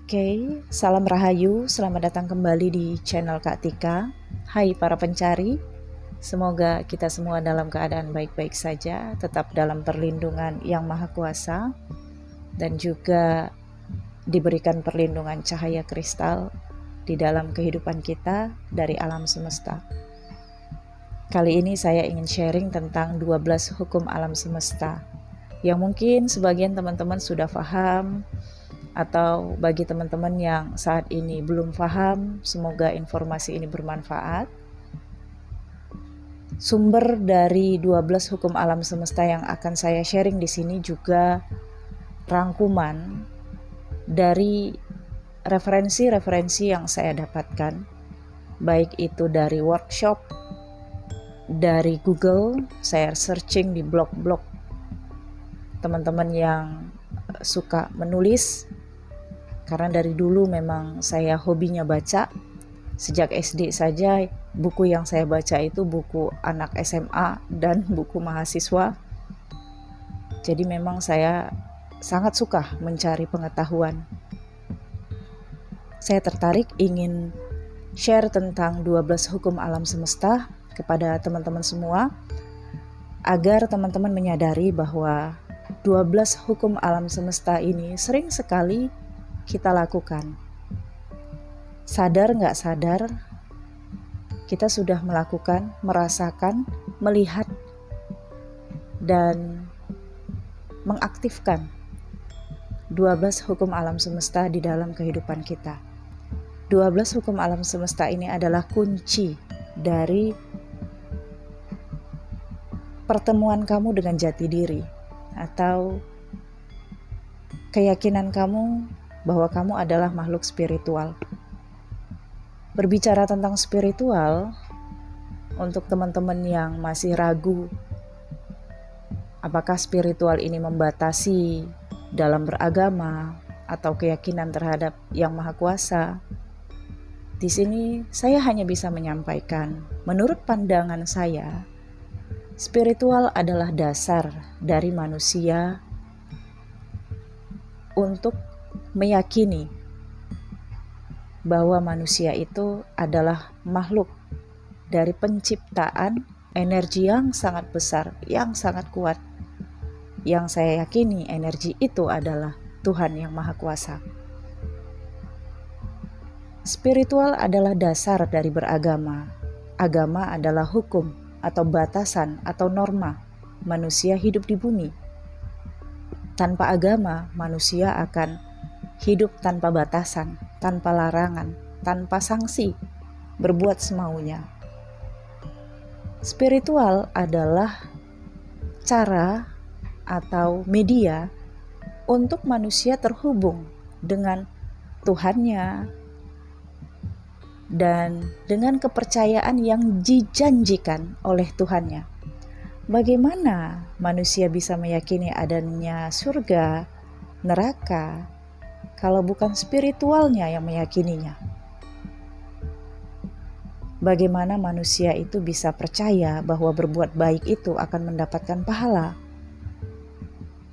Oke, salam rahayu, selamat datang kembali di channel Kak Tika. Hai para pencari, semoga kita semua dalam keadaan baik-baik saja, tetap dalam perlindungan Yang Maha Kuasa, dan juga diberikan perlindungan cahaya kristal di dalam kehidupan kita dari alam semesta. Kali ini saya ingin sharing tentang 12 hukum alam semesta, yang mungkin sebagian teman-teman sudah paham, atau bagi teman-teman yang saat ini belum paham, semoga informasi ini bermanfaat. Sumber dari 12 hukum alam semesta yang akan saya sharing di sini juga rangkuman dari referensi-referensi yang saya dapatkan, baik itu dari workshop, dari Google, saya searching di blog-blog teman-teman yang suka menulis. Karena dari dulu memang saya hobinya baca, sejak SD saja buku yang saya baca itu buku anak SMA dan buku mahasiswa. Jadi memang saya sangat suka mencari pengetahuan. Saya tertarik ingin share tentang 12 hukum alam semesta kepada teman-teman semua, agar teman-teman menyadari bahwa 12 hukum alam semesta ini sering sekali kita lakukan. Sadar nggak sadar, kita sudah melakukan, merasakan, melihat, dan mengaktifkan 12 hukum alam semesta di dalam kehidupan kita. 12 hukum alam semesta ini adalah kunci dari pertemuan kamu dengan jati diri, atau keyakinan kamu bahwa kamu adalah makhluk spiritual. Berbicara tentang spiritual, untuk teman-teman yang masih ragu apakah spiritual ini membatasi dalam beragama atau keyakinan terhadap Yang Maha Kuasa, di sini saya hanya bisa menyampaikan, menurut pandangan saya, spiritual adalah dasar dari manusia untuk meyakini bahwa manusia itu adalah makhluk dari penciptaan energi yang sangat besar, yang sangat kuat. Yang saya yakini energi itu adalah Tuhan Yang Maha Kuasa. Spiritual adalah dasar dari beragama. Agama adalah hukum atau batasan atau norma manusia hidup di bumi. Tanpa agama, manusia akan hidup tanpa batasan, tanpa larangan, tanpa sanksi, berbuat semaunya. Spiritual adalah cara atau media untuk manusia terhubung dengan Tuhannya dan dengan kepercayaan yang dijanjikan oleh Tuhannya. Bagaimana manusia bisa meyakini adanya surga, neraka, kalau bukan spiritualnya yang meyakininya? Bagaimana manusia itu bisa percaya bahwa berbuat baik itu akan mendapatkan pahala,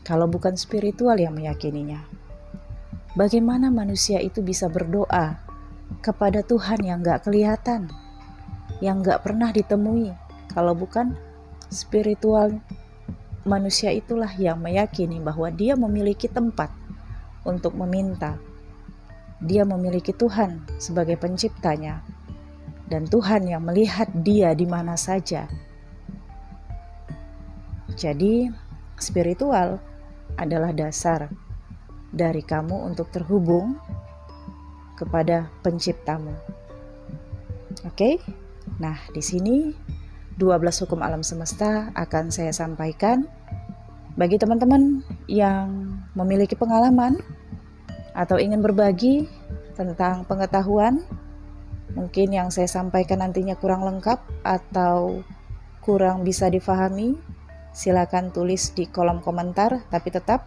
kalau bukan spiritual yang meyakininya? Bagaimana manusia itu bisa berdoa kepada Tuhan yang gak kelihatan, yang gak pernah ditemui, kalau bukan spiritual manusia itulah yang meyakini bahwa dia memiliki tempat untuk meminta. Dia memiliki Tuhan sebagai penciptanya, dan Tuhan yang melihat dia di mana saja. Jadi, spiritual adalah dasar dari kamu untuk terhubung kepada penciptamu. Oke? Nah, di sini 12 hukum alam semesta akan saya sampaikan. Bagi teman-teman yang memiliki pengalaman atau ingin berbagi tentang pengetahuan, mungkin yang saya sampaikan nantinya kurang lengkap atau kurang bisa difahami, silakan tulis di kolom komentar, tapi tetap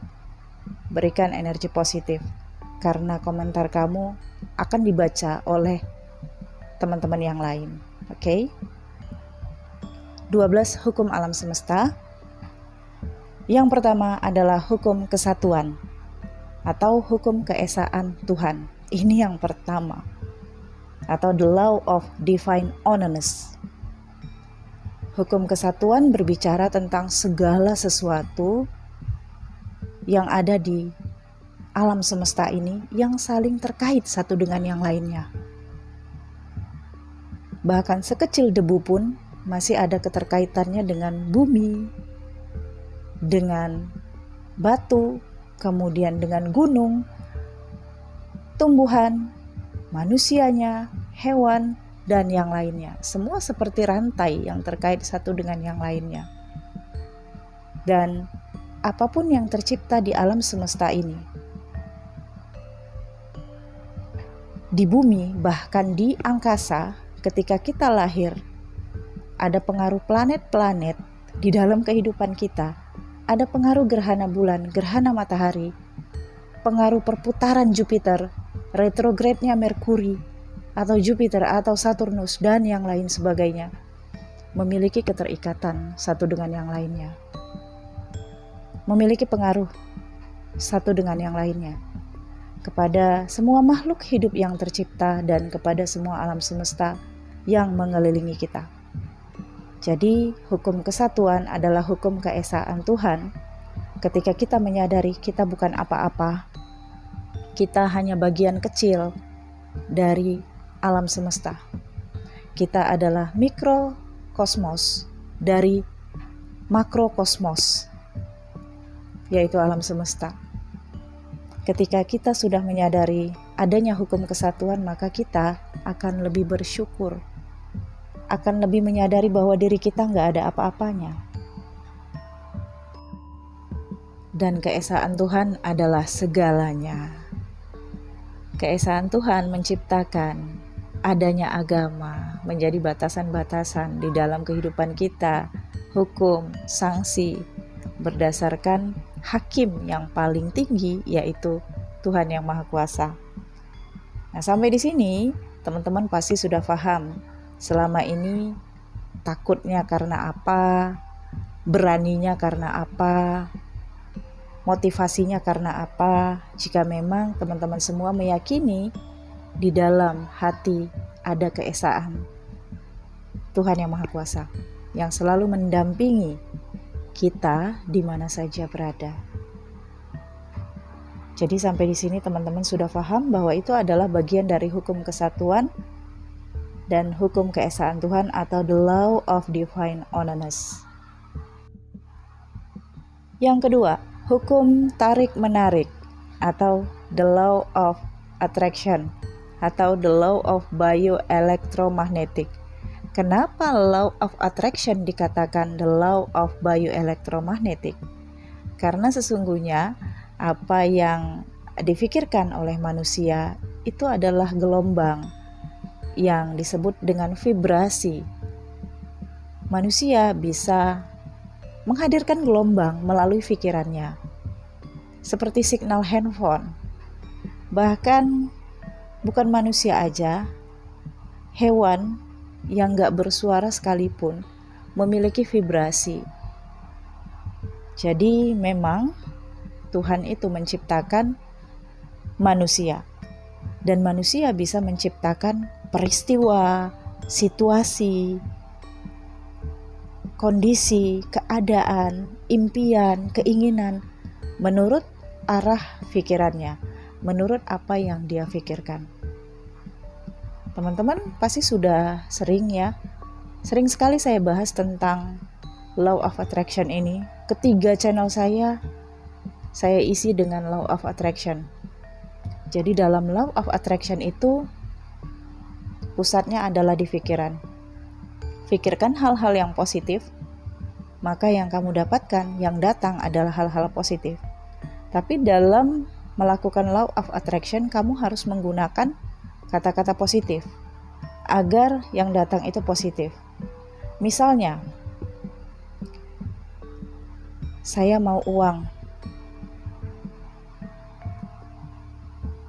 berikan energi positif, karena komentar kamu akan dibaca oleh teman-teman yang lain. Oke? 12 hukum alam semesta. Yang pertama adalah hukum kesatuan atau hukum keesaan Tuhan. Ini yang pertama, atau the law of divine oneness. Hukum kesatuan berbicara tentang segala sesuatu yang ada di alam semesta ini yang saling terkait satu dengan yang lainnya. Bahkan sekecil debu pun masih ada keterkaitannya dengan bumi, dengan batu, kemudian dengan gunung, tumbuhan, manusianya, hewan, dan yang lainnya. Semua seperti rantai yang terkait satu dengan yang lainnya. Dan apapun yang tercipta di alam semesta ini, di bumi, bahkan di angkasa, ketika kita lahir, ada pengaruh planet-planet di dalam kehidupan kita. Ada pengaruh gerhana bulan, gerhana matahari, pengaruh perputaran Jupiter, retrograde-nya Merkuri, atau Jupiter atau Saturnus, dan yang lain sebagainya. Memiliki keterikatan satu dengan yang lainnya. Memiliki pengaruh satu dengan yang lainnya. Kepada semua makhluk hidup yang tercipta dan kepada semua alam semesta yang mengelilingi kita. Jadi, hukum kesatuan adalah hukum keesaan Tuhan. Ketika kita menyadari kita bukan apa-apa, kita hanya bagian kecil dari alam semesta. Kita adalah mikrokosmos dari makrokosmos, yaitu alam semesta. Ketika kita sudah menyadari adanya hukum kesatuan, maka kita akan lebih bersyukur, akan lebih menyadari bahwa diri kita nggak ada apa-apanya. Dan keesaan Tuhan adalah segalanya. Keesaan Tuhan menciptakan adanya agama menjadi batasan-batasan di dalam kehidupan kita, hukum, sanksi, berdasarkan hakim yang paling tinggi, yaitu Tuhan yang Maha Kuasa. Nah, sampai di sini teman-teman pasti sudah paham selama ini takutnya karena apa, beraninya karena apa, motivasinya karena apa. Jika memang teman-teman semua meyakini di dalam hati ada keesaan Tuhan yang Maha Kuasa yang selalu mendampingi kita di mana saja berada. Jadi sampai di sini teman-teman sudah paham bahwa itu adalah bagian dari hukum kesatuan dan hukum keesaan Tuhan atau the law of divine oneness. Yang kedua, hukum tarik-menarik atau the law of attraction atau the law of bioelectromagnetic. Kenapa law of attraction dikatakan the law of bioelectromagnetic? Karena sesungguhnya apa yang difikirkan oleh manusia itu adalah gelombang yang disebut dengan vibrasi. Manusia bisa menghadirkan gelombang melalui pikirannya, seperti signal handphone. Bahkan bukan manusia aja, hewan yang gak bersuara sekalipun memiliki vibrasi. Jadi memang Tuhan itu menciptakan manusia, dan manusia bisa menciptakan peristiwa, situasi, kondisi, keadaan, impian, keinginan menurut arah pikirannya, menurut apa yang dia pikirkan. Teman-teman pasti sudah sering sekali saya bahas tentang law of attraction ini. Ketiga channel saya isi dengan law of attraction. Jadi dalam law of attraction itu pusatnya adalah di pikiran. Pikirkan hal-hal yang positif, maka yang kamu dapatkan, yang datang adalah hal-hal positif. Tapi dalam melakukan law of attraction, kamu harus menggunakan kata-kata positif agar yang datang itu positif. Misalnya, saya mau uang.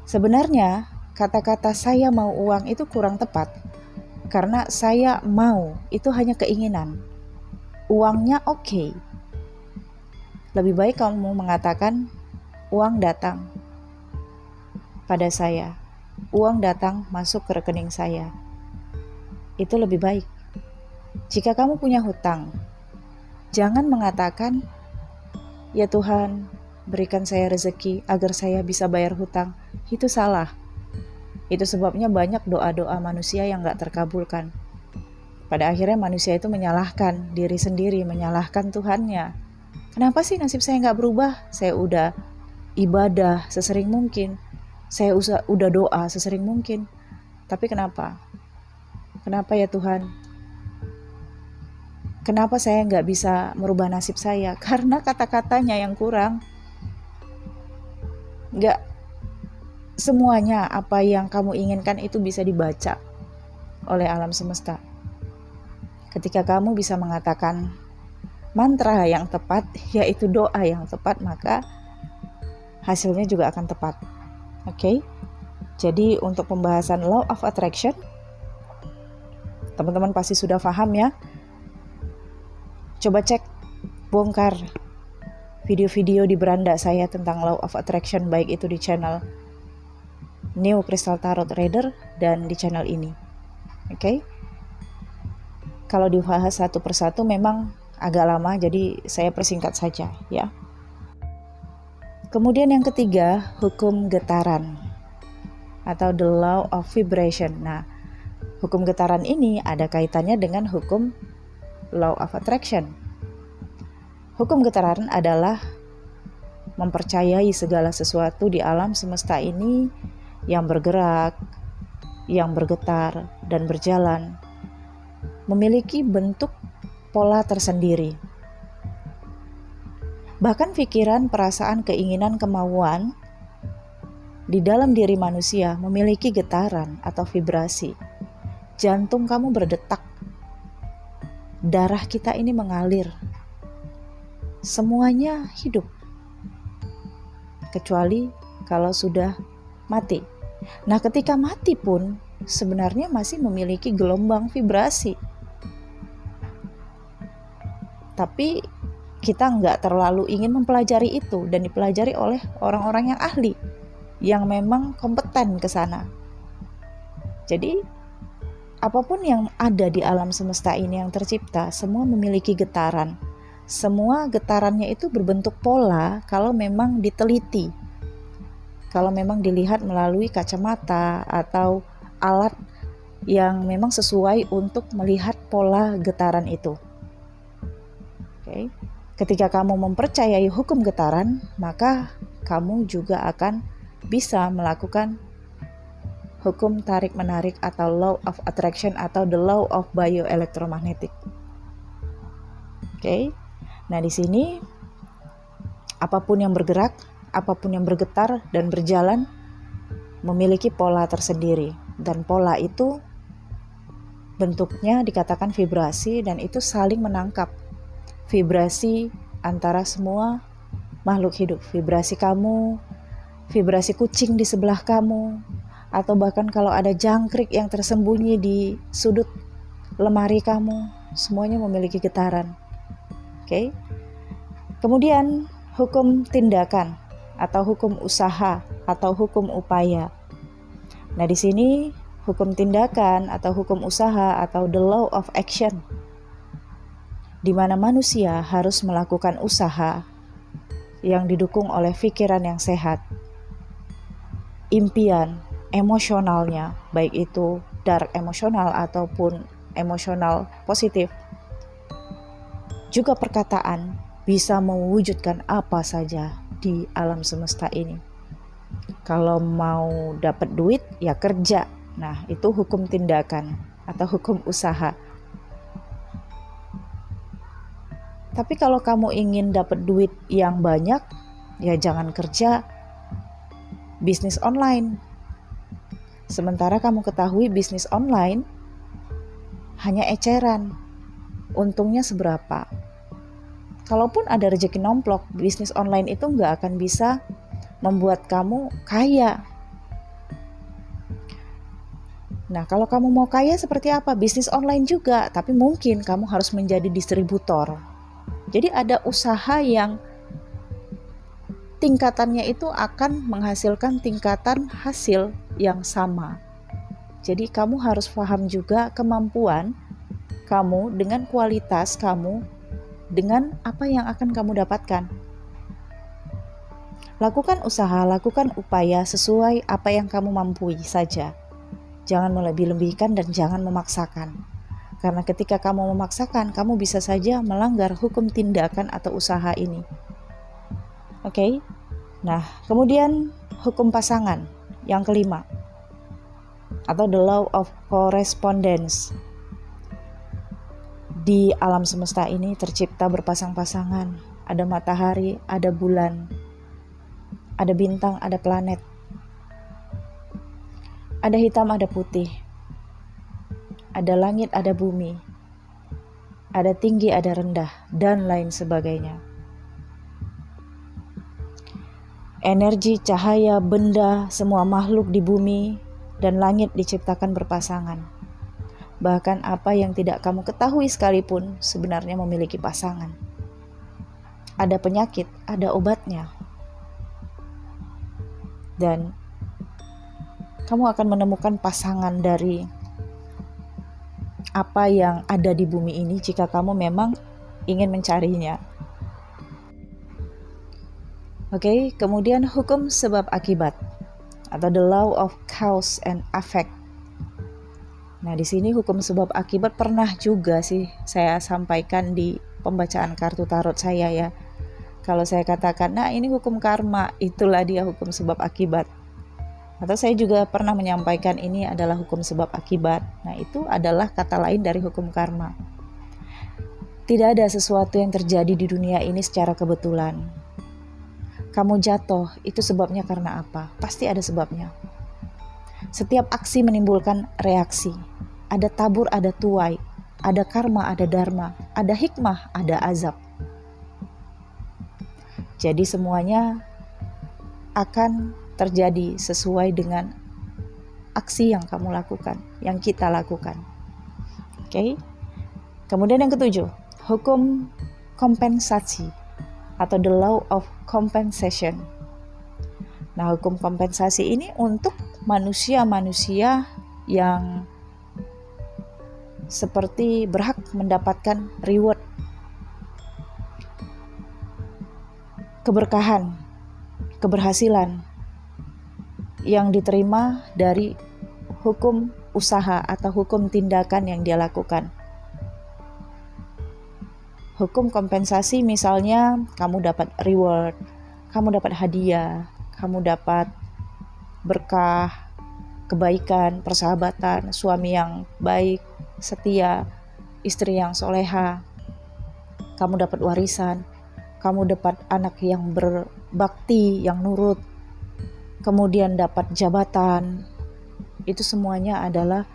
Sebenarnya kata-kata saya mau uang itu kurang tepat, karena saya mau itu hanya keinginan. Uangnya oke. Lebih baik kamu mengatakan uang datang pada saya. uang datang masuk ke rekening saya. Itu lebih baik. Jika kamu punya hutang, jangan mengatakan, "Ya Tuhan, berikan saya rezeki agar saya bisa bayar hutang." Itu salah. Itu sebabnya banyak doa-doa manusia yang gak terkabulkan. Pada akhirnya manusia itu menyalahkan diri sendiri, menyalahkan Tuhannya. Kenapa sih nasib saya gak berubah? Saya udah ibadah sesering mungkin. Saya udah doa sesering mungkin. Tapi kenapa? Kenapa ya Tuhan? Kenapa saya gak bisa merubah nasib saya? Karena kata-katanya yang kurang. Gak semuanya apa yang kamu inginkan itu bisa dibaca oleh alam semesta. Ketika kamu bisa mengatakan mantra yang tepat, yaitu doa yang tepat, maka hasilnya juga akan tepat. Oke? Jadi untuk pembahasan Law of Attraction, teman-teman pasti sudah paham ya. Coba cek, bongkar video-video di beranda saya tentang Law of Attraction, baik itu di channel New Crystal Tarot Reader dan di channel ini. Oke? Kalau dibahas satu persatu memang agak lama, jadi saya persingkat saja ya. Kemudian yang ketiga, hukum getaran atau the law of vibration. Nah, hukum getaran ini ada kaitannya dengan hukum law of attraction. Hukum getaran adalah mempercayai segala sesuatu di alam semesta ini yang bergerak, yang bergetar dan berjalan memiliki bentuk pola tersendiri. Bahkan pikiran, perasaan, keinginan, kemauan di dalam diri manusia memiliki getaran atau vibrasi. Jantung kamu berdetak, darah kita ini mengalir. Semuanya hidup, kecuali kalau sudah mati. Nah, ketika mati pun sebenarnya masih memiliki gelombang vibrasi. Tapi kita nggak terlalu ingin mempelajari itu dan dipelajari oleh orang-orang yang ahli, yang memang kompeten ke sana. Jadi, apapun yang ada di alam semesta ini yang tercipta, semua memiliki getaran. Semua getarannya itu berbentuk pola kalau memang diteliti. Kalau memang dilihat melalui kacamata atau alat yang memang sesuai untuk melihat pola getaran itu. Oke. Ketika kamu mempercayai hukum getaran, maka kamu juga akan bisa melakukan hukum tarik-menarik atau law of attraction atau the law of bioelectromagnetic. Oke. Nah, di sini apapun yang bergerak, apapun yang bergetar dan berjalan memiliki pola tersendiri, dan pola itu bentuknya dikatakan vibrasi dan itu saling menangkap. Vibrasi antara semua makhluk hidup, vibrasi kamu, vibrasi kucing di sebelah kamu, atau bahkan kalau ada jangkrik yang tersembunyi di sudut lemari kamu, semuanya memiliki getaran. Oke. Kemudian hukum tindakan atau hukum usaha atau hukum upaya. Nah, di sini hukum tindakan atau hukum usaha atau the law of action, di mana manusia harus melakukan usaha yang didukung oleh pikiran yang sehat, impian emosionalnya, baik itu dark emosional ataupun emosional positif, juga perkataan bisa mewujudkan apa saja di alam semesta ini. Kalau mau dapat duit ya kerja. Nah, itu hukum tindakan atau hukum usaha. Tapi kalau kamu ingin dapat duit yang banyak, ya jangan kerja bisnis online. Sementara kamu ketahui bisnis online hanya eceran. Untungnya seberapa? Kalaupun ada rezeki nomplok, bisnis online itu nggak akan bisa membuat kamu kaya. Nah, kalau kamu mau kaya seperti apa? Bisnis online juga, tapi mungkin kamu harus menjadi distributor. Jadi ada usaha yang tingkatannya itu akan menghasilkan tingkatan hasil yang sama. Jadi kamu harus paham juga kemampuan kamu dengan kualitas kamu dengan apa yang akan kamu dapatkan. Lakukan usaha, lakukan upaya sesuai apa yang kamu mampu saja. Jangan melebih-lebihkan dan jangan memaksakan. Karena ketika kamu memaksakan, kamu bisa saja melanggar hukum tindakan atau usaha ini. Oke? Nah, kemudian hukum pasangan yang kelima, atau the law of correspondence. Di alam semesta ini tercipta berpasang-pasangan. Ada matahari, ada bulan, ada bintang, ada planet. Ada hitam, ada putih. Ada langit, ada bumi. Ada tinggi, ada rendah, dan lain sebagainya. Energi, cahaya, benda, semua makhluk di bumi dan langit diciptakan berpasangan. Bahkan apa yang tidak kamu ketahui sekalipun sebenarnya memiliki pasangan. Ada penyakit, ada obatnya. Dan kamu akan menemukan pasangan dari apa yang ada di bumi ini jika kamu memang ingin mencarinya. Oke, kemudian hukum sebab akibat atau the law of cause and effect. Nah, di sini hukum sebab akibat pernah juga sih saya sampaikan di pembacaan kartu tarot saya ya. Kalau saya katakan, nah ini hukum karma, itulah dia hukum sebab akibat. Atau saya juga pernah menyampaikan ini adalah hukum sebab akibat. Nah, itu adalah kata lain dari hukum karma. Tidak ada sesuatu yang terjadi di dunia ini secara kebetulan. Kamu jatuh, itu sebabnya karena apa? Pasti ada sebabnya. Setiap aksi menimbulkan reaksi. Ada tabur, ada tuai. Ada karma, ada dharma. Ada hikmah, ada azab. Jadi semuanya akan terjadi sesuai dengan aksi yang kamu lakukan, yang kita lakukan. Oke. Kemudian yang ketujuh, hukum kompensasi atau the law of compensation. Nah, hukum kompensasi ini untuk manusia-manusia yang seperti berhak mendapatkan reward, keberkahan, keberhasilan yang diterima dari hukum usaha atau hukum tindakan yang dia lakukan. Hukum kompensasi misalnya kamu dapat reward, kamu dapat hadiah, kamu dapat berkah, kebaikan, persahabatan, suami yang baik, setia, istri yang soleha, kamu dapat warisan, kamu dapat anak yang berbakti, yang nurut, kemudian dapat jabatan. Itu semuanya adalah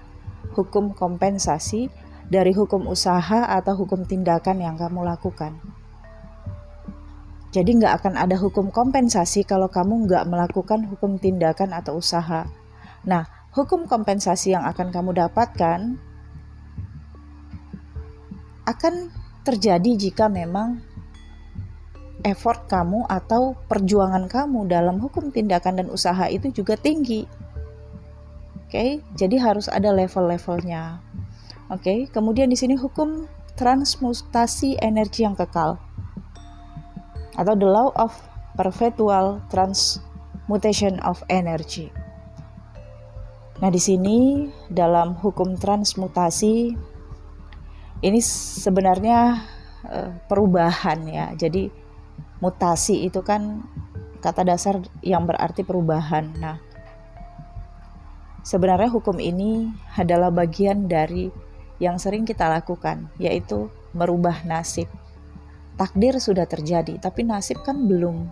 hukum kompensasi dari hukum usaha atau hukum tindakan yang kamu lakukan. Jadi nggak akan ada hukum kompensasi kalau kamu nggak melakukan hukum tindakan atau usaha. Nah, hukum kompensasi yang akan kamu dapatkan akan terjadi jika memang effort kamu atau perjuangan kamu dalam hukum tindakan dan usaha itu juga tinggi. Oke, jadi harus ada level-levelnya. Oke, kemudian di sini hukum transmutasi energi yang kekal atau the law of perpetual transmutation of energy. Nah, di sini dalam hukum transmutasi ini sebenarnya perubahan ya. Jadi mutasi itu kan kata dasar yang berarti perubahan. Nah, sebenarnya hukum ini adalah bagian dari yang sering kita lakukan, yaitu merubah nasib. Takdir sudah terjadi, tapi nasib kan belum.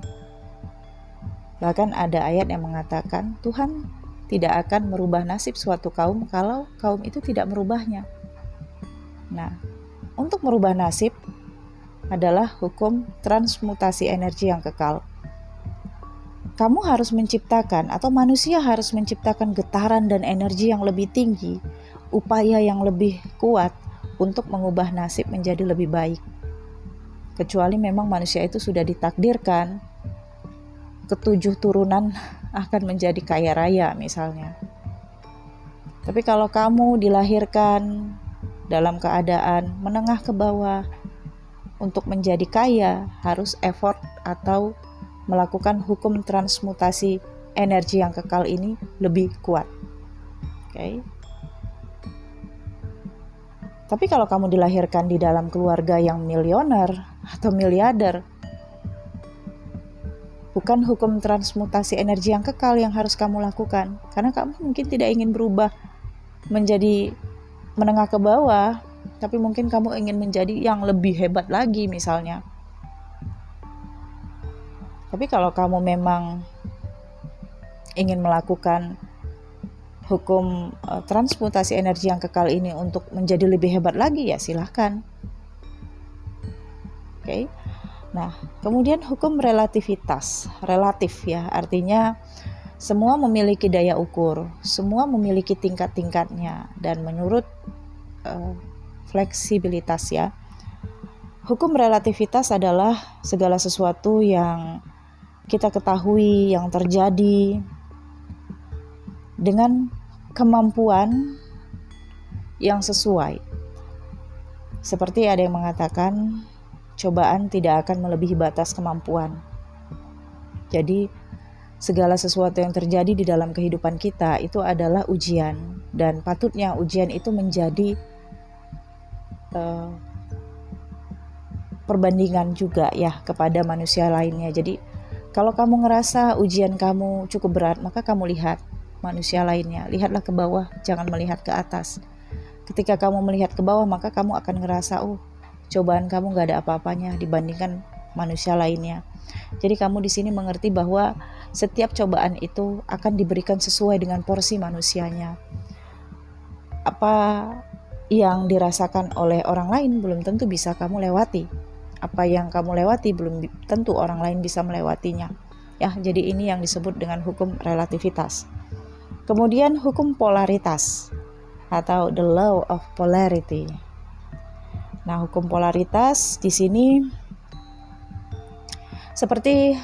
Bahkan ada ayat yang mengatakan Tuhan tidak akan merubah nasib suatu kaum kalau kaum itu tidak merubahnya. Nah, untuk merubah nasib adalah hukum transmutasi energi yang kekal. Kamu harus menciptakan atau manusia harus menciptakan getaran dan energi yang lebih tinggi, upaya yang lebih kuat untuk mengubah nasib menjadi lebih baik. Kecuali memang manusia itu sudah ditakdirkan ketujuh turunan akan menjadi kaya raya misalnya. Tapi kalau kamu dilahirkan dalam keadaan menengah ke bawah, untuk menjadi kaya harus effort atau melakukan hukum transmutasi energi yang kekal ini lebih kuat. Oke. Tapi kalau kamu dilahirkan di dalam keluarga yang milioner atau miliarder, bukan hukum transmutasi energi yang kekal yang harus kamu lakukan, karena kamu mungkin tidak ingin berubah menjadi menengah ke bawah, tapi mungkin kamu ingin menjadi yang lebih hebat lagi misalnya. Tapi kalau kamu memang ingin melakukan hukum transmutasi energi yang kekal ini untuk menjadi lebih hebat lagi, ya silahkan. Oke. Nah, kemudian hukum relativitas, relatif ya, artinya semua memiliki daya ukur, semua memiliki tingkat-tingkatnya, dan menurut fleksibilitas ya. Hukum relativitas adalah segala sesuatu yang kita ketahui yang terjadi dengan kemampuan yang sesuai. Seperti ada yang mengatakan, cobaan tidak akan melebihi batas kemampuan. Jadi, segala sesuatu yang terjadi di dalam kehidupan kita itu adalah ujian, dan patutnya ujian itu menjadi perbandingan juga ya kepada manusia lainnya. Jadi, kalau kamu ngerasa ujian kamu cukup berat, maka kamu lihat manusia lainnya, lihatlah ke bawah, jangan melihat ke atas. Ketika kamu melihat ke bawah, maka kamu akan ngerasa, cobaan kamu gak ada apa-apanya dibandingkan manusia lainnya. Jadi kamu di sini mengerti bahwa setiap cobaan itu akan diberikan sesuai dengan porsi manusianya. Apa yang dirasakan oleh orang lain belum tentu bisa kamu lewati. Apa yang kamu lewati belum tentu orang lain bisa melewatinya. Ya, jadi ini yang disebut dengan hukum relativitas. Kemudian hukum polaritas atau the law of polarity. Nah, hukum polaritas di sini seperti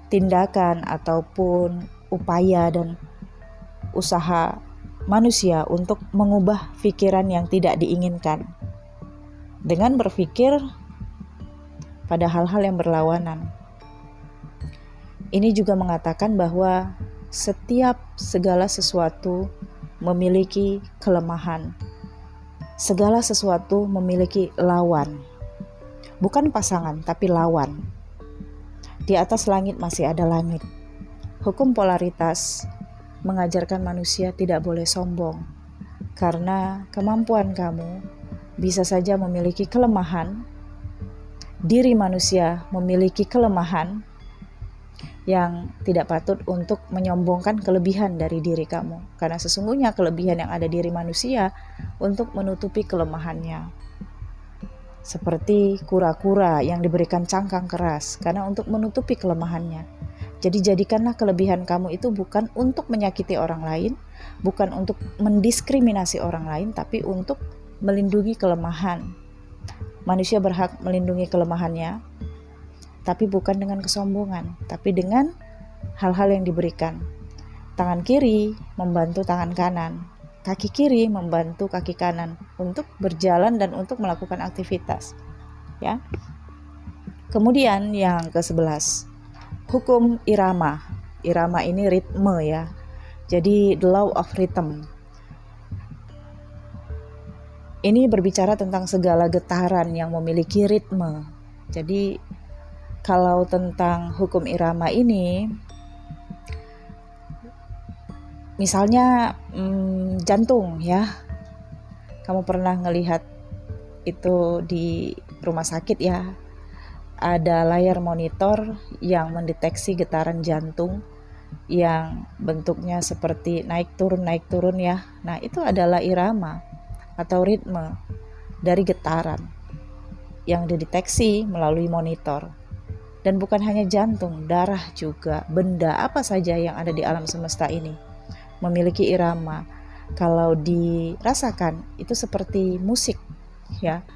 tindakan ataupun upaya dan usaha manusia untuk mengubah pikiran yang tidak diinginkan dengan berpikir pada hal-hal yang berlawanan. Ini juga mengatakan bahwa setiap segala sesuatu memiliki kelemahan. Segala sesuatu memiliki lawan. Bukan pasangan, tapi lawan. Di atas langit masih ada langit. Hukum polaritas mengajarkan manusia tidak boleh sombong, karena kemampuan kamu bisa saja memiliki kelemahan. Diri manusia memiliki kelemahan yang tidak patut untuk menyombongkan kelebihan dari diri kamu, karena sesungguhnya kelebihan yang ada di diri manusia untuk menutupi kelemahannya. Seperti kura-kura yang diberikan cangkang keras karena untuk menutupi kelemahannya. Jadi jadikanlah kelebihan kamu itu bukan untuk menyakiti orang lain, bukan untuk mendiskriminasi orang lain, tapi untuk melindungi kelemahan. Manusia berhak melindungi kelemahannya, tapi bukan dengan kesombongan, tapi dengan hal-hal yang diberikan. Tangan kiri membantu tangan kanan, kaki kiri membantu kaki kanan untuk berjalan dan untuk melakukan aktivitas. Ya. Kemudian yang ke-11, hukum irama. Irama ini ritme ya. Jadi the law of rhythm. Ini berbicara tentang segala getaran yang memiliki ritme. Jadi kalau tentang hukum irama ini, misalnya jantung ya, kamu pernah ngelihat itu di rumah sakit ya, ada layar monitor yang mendeteksi getaran jantung yang bentuknya seperti naik turun ya. Nah, itu adalah irama atau ritme dari getaran yang dideteksi melalui monitor. Dan bukan hanya jantung, darah juga, benda apa saja yang ada di alam semesta ini memiliki irama. Kalau dirasakan itu seperti musik ya.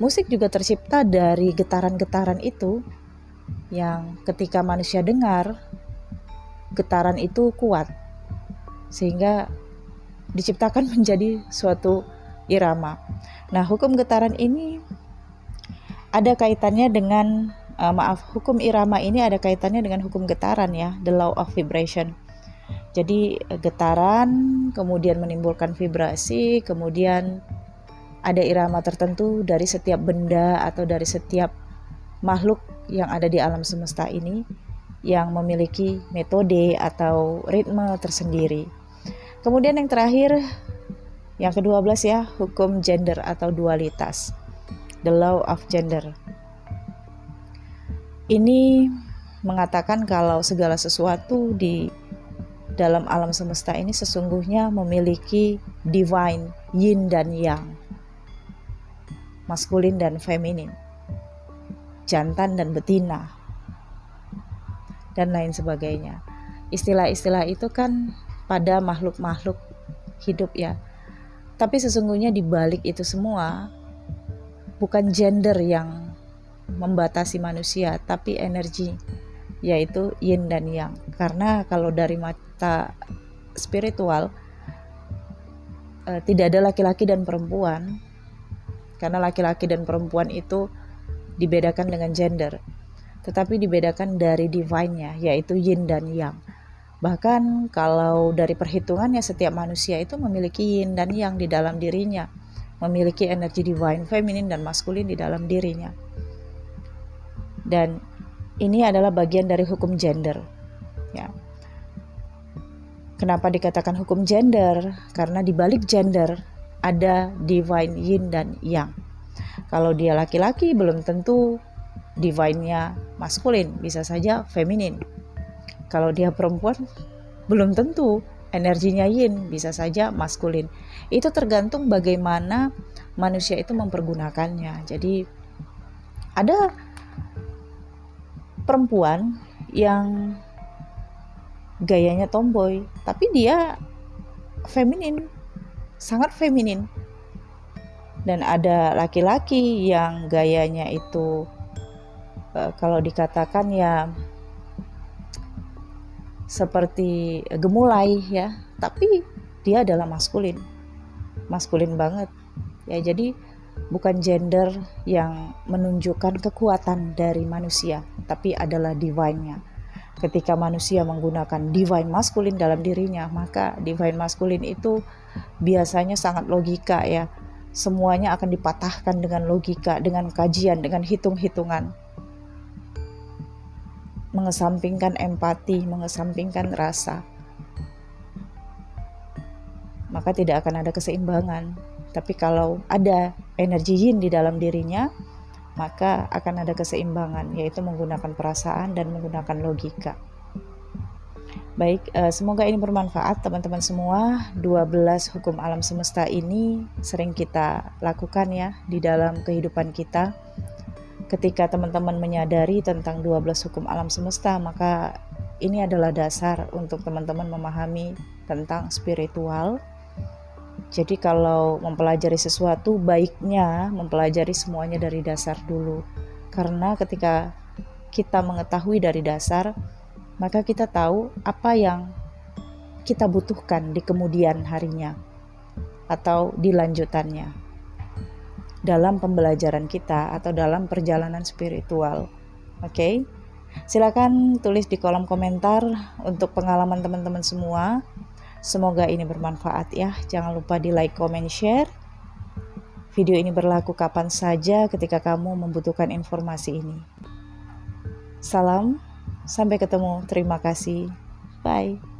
Musik juga tercipta dari getaran-getaran itu yang ketika manusia dengar, getaran itu kuat sehingga diciptakan menjadi suatu irama. Nah, hukum getaran ini ada kaitannya dengan hukum irama ini ada kaitannya dengan hukum getaran ya, the law of vibration. Jadi getaran kemudian menimbulkan vibrasi, kemudian ada irama tertentu dari setiap benda atau dari setiap makhluk yang ada di alam semesta ini yang memiliki metode atau ritme tersendiri. Kemudian yang terakhir, yang ke-12 ya, hukum gender atau dualitas, the law of gender. Ini mengatakan kalau segala sesuatu di dalam alam semesta ini sesungguhnya memiliki divine yin dan yang, maskulin dan feminin, jantan dan betina, dan lain sebagainya. Istilah-istilah itu kan pada makhluk-makhluk hidup ya. Tapi sesungguhnya di balik itu semua bukan gender yang membatasi manusia, tapi energi, yaitu yin dan yang. Karena kalau dari mata spiritual tidak ada laki-laki dan perempuan, karena laki-laki dan perempuan itu dibedakan dengan gender, tetapi dibedakan dari divine-nya, yaitu yin dan yang. Bahkan kalau dari perhitungannya, setiap manusia itu memiliki yin dan yang di dalam dirinya, memiliki energi divine, feminin dan maskulin di dalam dirinya. Dan ini adalah bagian dari hukum gender. Ya. Kenapa dikatakan hukum gender? Karena di balik gender ada divine yin dan yang. Kalau dia laki-laki belum tentu divine-nya maskulin, bisa saja feminin. Kalau dia perempuan belum tentu energinya yin, bisa saja maskulin. Itu tergantung bagaimana manusia itu mempergunakannya. Jadi ada perempuan yang gayanya tomboy, tapi dia feminin, sangat feminin. Dan ada laki-laki yang gayanya itu kalau dikatakan ya seperti gemulai ya, tapi dia adalah maskulin banget ya. Jadi bukan gender yang menunjukkan kekuatan dari manusia, tapi adalah divine-nya. Ketika manusia menggunakan divine maskulin dalam dirinya, maka divine maskulin itu biasanya sangat logika ya. Semuanya akan dipatahkan dengan logika, dengan kajian, dengan hitung-hitungan. Mengesampingkan empati, mengesampingkan rasa, maka tidak akan ada keseimbangan. Tapi kalau ada energi yin di dalam dirinya, maka akan ada keseimbangan, yaitu menggunakan perasaan dan menggunakan logika. Baik, semoga ini bermanfaat teman-teman semua. 12 hukum alam semesta ini sering kita lakukan ya di dalam kehidupan kita. Ketika teman-teman menyadari tentang 12 hukum alam semesta, maka ini adalah dasar untuk teman-teman memahami tentang spiritual. Jadi kalau mempelajari sesuatu, baiknya mempelajari semuanya dari dasar dulu. Karena ketika kita mengetahui dari dasar, maka kita tahu apa yang kita butuhkan di kemudian harinya atau di lanjutannya dalam pembelajaran kita atau dalam perjalanan spiritual. Oke? Silakan tulis di kolom komentar untuk pengalaman teman-teman semua. Semoga ini bermanfaat ya. Jangan lupa di like, comment, share. Video ini berlaku kapan saja ketika kamu membutuhkan informasi ini. Salam, sampai ketemu. Terima kasih. Bye.